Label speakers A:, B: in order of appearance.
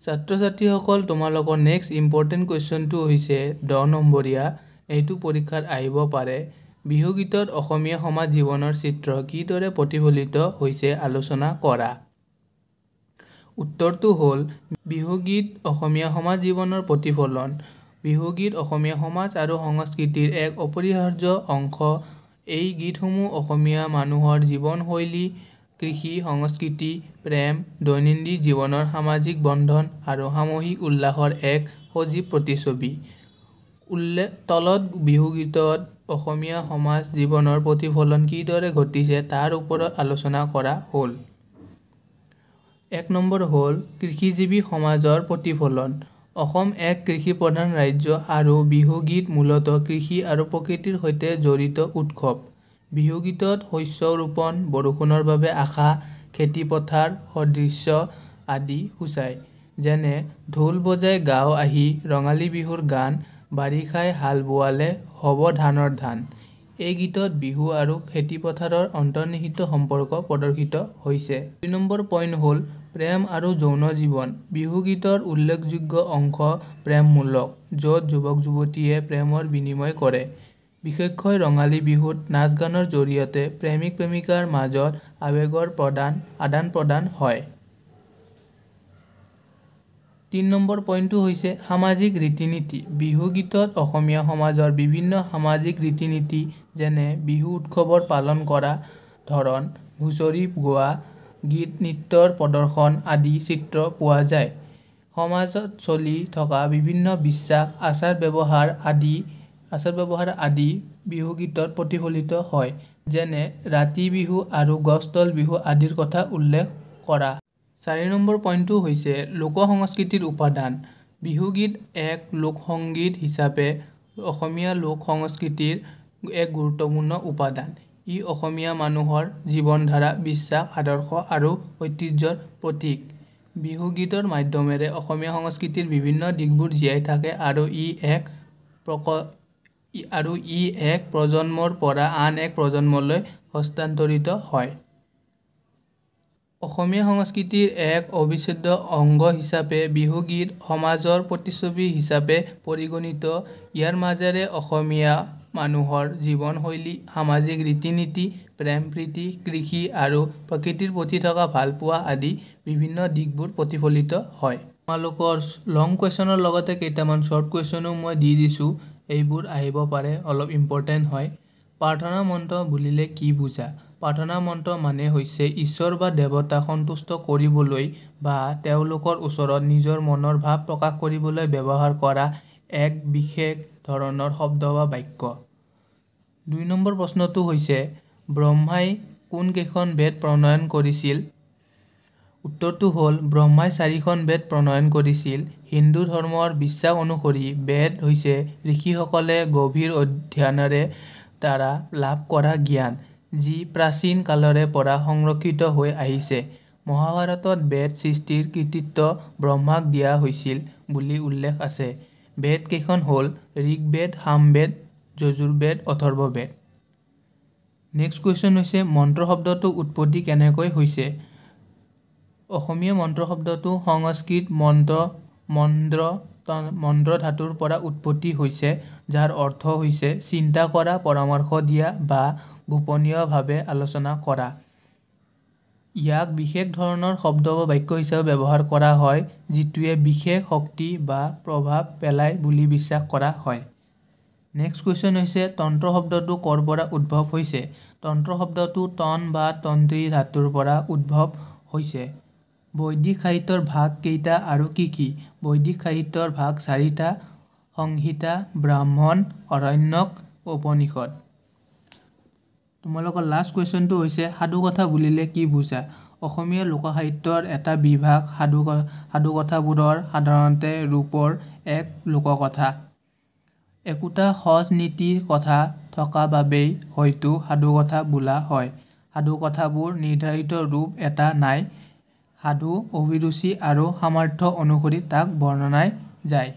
A: ছাত্ৰ ছাত্ৰীসকল তোমালোকৰ নেক্সট ইম্পৰ্টেণ্ট কুৱেশ্যনটো হৈছে 10 নম্বৰীয়া এইটো পৰীক্ষাত আহিব পাৰে বিহু গীতত অসমীয়া সমাজ জীৱনৰ চিত্ৰ কিদৰে প্ৰতিফলিত হৈছে আলোচনা কৰা উত্তৰটো হ'ল বিহু গীত অসমীয়া সমাজ জীৱনৰ প্ৰতিফলন বিহু গীত অসমীয়া সমাজ আৰু সংস্কৃতিৰ এক অপৰিহাৰ্য অংশ এই গীতসমূহ অসমীয়া মানুহৰ জীৱনশৈলী কৃষি সংস্কৃতি প্ৰেম দৈনন্দিন জীৱনৰ সামাজিক বন্ধন আৰু সামূহিক উল্লাসৰ এক সজীৱ প্ৰতিচ্ছবি তলত বিহু গীতত অসমীয়া সমাজ জীৱনৰ প্ৰতিফলন কিদৰে ঘটিছে তাৰ ওপৰত আলোচনা কৰা হ'ল 1 নম্বৰ হ'ল কৃষিজীৱী সমাজৰ প্ৰতিফলন অসম এক কৃষি প্ৰধান ৰাজ্য আৰু বিহু গীত মূলতঃ কৃষি আৰু প্ৰকৃতিৰ সৈতে জড়িত উৎসৱ বিহু গীতত শস্য ৰোপণ বৰষুণৰ বাবে আশা খেতি পথাৰ সদৃশ্য আদি সূচায় যেনে ঢোল বজাই গাঁও আহি ৰঙালী বিহুৰ গান বাৰিষাই হাল বোৱালে হ'ব ধানৰ ধান এই গীতত বিহু আৰু খেতি পথাৰৰ অন্তৰ্নিহিত সম্পৰ্ক প্ৰদৰ্শিত হৈছে 2 নম্বৰ পইণ্ট হ'ল প্ৰেম আৰু যৌন জীৱন বিহু গীতৰ উল্লেখযোগ্য অংশ প্ৰেমমূলক য'ত যুৱক যুৱতীয়ে প্ৰেমৰ বিনিময় কৰে বিশেষকৈ ৰঙালী বিহুত নাচ গানৰ জৰিয়তে প্ৰেমিক প্ৰেমিকাৰ মাজত আৱেগৰ আদান প্ৰদান হয় 3 নম্বৰ পইণ্টটো হৈছে সামাজিক ৰীতি-নীতি বিহু গীতত অসমীয়া সমাজৰ বিভিন্ন সামাজিক ৰীতি-নীতি যেনে বিহু উৎসৱৰ পালন কৰা ধৰণ হুঁচৰি গোৱা গীত নৃত্যৰ প্ৰদৰ্শন আদি চিত্ৰ পোৱা যায় সমাজত চলি থকা বিভিন্ন বিশ্বাস আচাৰ ব্যৱহাৰ আদি বিহু গীতত প্ৰতিফলিত হয় যেনে ৰাতি বিহু আৰু গছতল বিহু আদিৰ কথা উল্লেখ কৰা 4 নম্বৰ পইণ্টটো হৈছে লোক সংস্কৃতিৰ উপাদান বিহু গীত এক লোক সংগীত হিচাপে অসমীয়া লোক সংস্কৃতিৰ এক গুৰুত্বপূৰ্ণ উপাদান ই অসমীয়া মানুহৰ জীৱনধাৰা বিশ্বাস আদৰ্শ আৰু ঐতিহ্যৰ প্ৰতীক বিহু গীতৰ মাধ্যমেৰে অসমীয়া সংস্কৃতিৰ বিভিন্ন দিশবোৰ জীয়াই থাকে আৰু ই এক প্ৰজন্মৰ পৰা আন এক প্ৰজন্মলৈ হস্তান্তৰিত হয় অসমীয়া সংস্কৃতিৰ এক অবিচ্ছেদ্য অংগ হিচাপে বিহু গীত সমাজৰ প্ৰতিচ্ছবি হিচাপে পৰিগণিত ইয়াৰ মাজেৰে অসমীয়া মানুহৰ জীৱনশৈলী সামাজিক ৰীতি-নীতি প্ৰেম প্ৰীতি কৃষি আৰু প্ৰকৃতিৰ প্ৰতি থকা ভালপোৱা আদি বিভিন্ন দিশবোৰ প্ৰতিফলিত হয় তোমালোকৰ লং কুৱেশ্যনৰ লগতে কেইটামান শ্বৰ্ট কুৱেশ্যনো মই দি দিছোঁ এইবোৰ আহিব পাৰে অলপ ইম্পৰ্টেণ্ট হয় প্ৰাৰ্থনা মন্ত্ৰ বুলিলে কি বুজা প্ৰাৰ্থনা মন্ত্ৰ মানে হৈছে ঈশ্বৰ বা দেৱতাক সন্তুষ্ট কৰিবলৈ বা তেওঁলোকৰ ওচৰত নিজৰ মনৰ ভাৱ প্ৰকাশ কৰিবলৈ ব্যৱহাৰ কৰা এক বিশেষ ধৰণৰ শব্দ বা বাক্য 2 নম্বৰ প্ৰশ্নটো হৈছে ব্ৰহ্মাই কোনকেইখন বেদ প্ৰণয়ন কৰিছিল উত্তৰটো হ'ল ব্ৰহ্মাই 4খন বেদ প্ৰণয়ন কৰিছিল হিন্দু ধৰ্মৰ বিশ্বাস অনুসৰি বেদ হৈছে ঋষিসকলে গভীৰ অধ্যয়নেৰে দ্বাৰা লাভ কৰা জ্ঞান যি প্ৰাচীন কালৰে পৰা সংৰক্ষিত হৈ আহিছে মহাভাৰতত বেদ সৃষ্টিৰ কৃতিত্ব ব্ৰহ্মাক দিয়া হৈছিল বুলি উল্লেখ আছে বেদ কেইখন হ'ল ঋগ্বেদ সামবেদ যজুৰ্বেদ অথৰ্ববেদ নেক্সট কুৱেশ্যন হৈছে মন্ত্ৰ শব্দটো উৎপত্তি কেনেকৈ হৈছে অসমীয়া মন্ত্ৰ শব্দটো সংস্কৃত মন্দ্ৰ ধাতুৰ পৰা উৎপত্তি হৈছে যাৰ অৰ্থ হৈছে চিন্তা কৰা পৰামৰ্শ দিয়া বা গোপনীয়ভাৱে আলোচনা কৰা ইয়াক বিশেষ ধৰণৰ শব্দ বা বাক্য হিচাপে ব্যৱহাৰ কৰা হয় যিটোৱে বিশেষ শক্তি বা প্ৰভাৱ পেলায় বুলি বিশ্বাস কৰা হয় নেক্সট কুৱেশ্যন হৈছে তন্ত্ৰ শব্দটো ক'ৰ পৰা উদ্ভৱ হৈছে তন্ত্ৰ শব্দটো তন বা তন্ত্ৰী ধাতুৰ পৰা উদ্ভৱ হৈছে বৈদিক সাহিত্যৰ ভাগ কেইটা আৰু কি বৈদিক সাহিত্যৰ ভাগ 4টা সংহিতা ব্ৰাহ্মণ আৰণ্যক উপনিষদ তোমালোকৰ লাষ্ট কুৱেশ্যনটো হৈছে সাধুকথা বুলিলে কি বুজা অসমীয়া লোকসাহিত্যৰ এটা বিভাগ সাধুকথাবোৰৰ সাধাৰণতে ৰূপৰ এক লোককথা একোটা সজ নীতিৰ কথা থকা বাবেই হয়তো সাধুকথা বোলা হয় সাধুকথাবোৰ নিৰ্ধাৰিত ৰূপ এটা নাই সাধু অভিৰুচি আৰু সামৰ্থ্য অনুসৰি তাক বৰ্ণনাই যায়